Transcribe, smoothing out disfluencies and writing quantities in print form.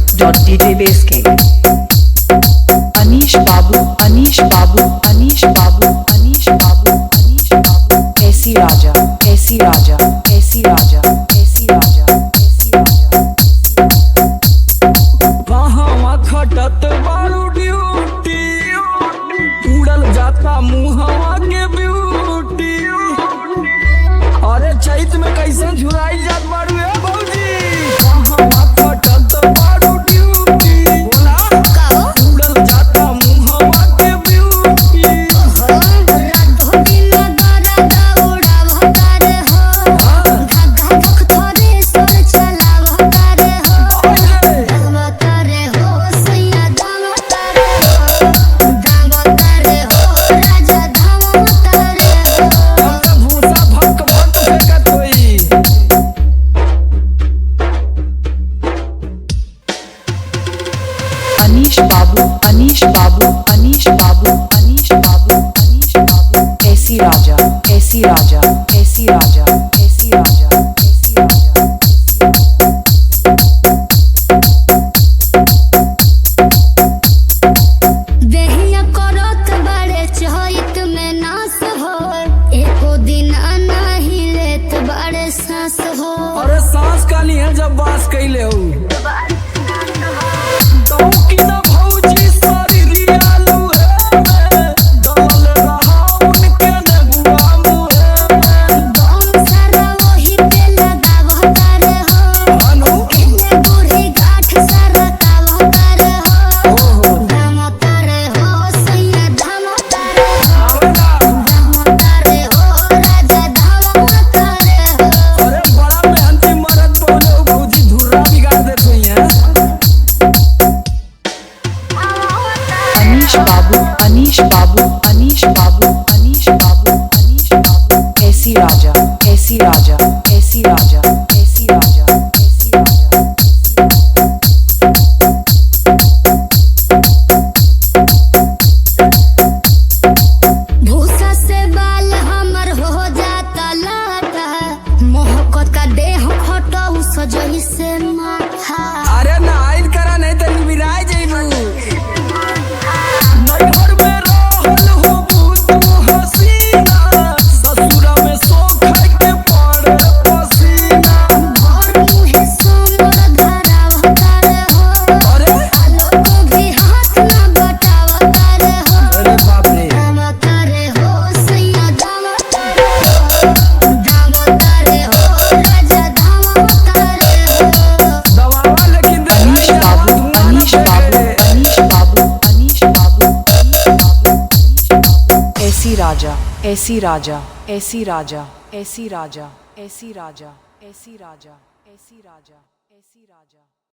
www.djbasking Anish Babu Anish Babu Anish Babu Anish Babu Anish Babu AC Raja AC Raja AC Raja AC Raja AC Raja वहाँ खटत बारू duty उड़ल जाता मुहवा के beauty. अरे चैत में कैसे झुराई जात बारू है भौजी। वहाँ खटत बारू ड्यूटी बोला उड़ल जाता मुहवा के beauty. Anish Babu Anish Babu Anish Babu Anish Babu Anish Babu AC Raja AC Raja AC Raja AC Raja AC Raja देहिया करत बड़े चहित में नास हो एको दिन नाही लेत बड़े सांस हो। अरे सांस काली है जब बास कैले हो Anish Babu Anish Babu Anish Babu Anish Babu AC Raja AC Raja AC Raja AC Raja AC Raja भूसा से बाल हमर हो जाता लाटा मोहब्बत का देह खटौ सजही से माथा। अरे ना आइल करा नहीं तो विराय जइबू। AC Raja AC Raja AC Raja AC Raja AC Raja AC Raja AC Raja AC Raja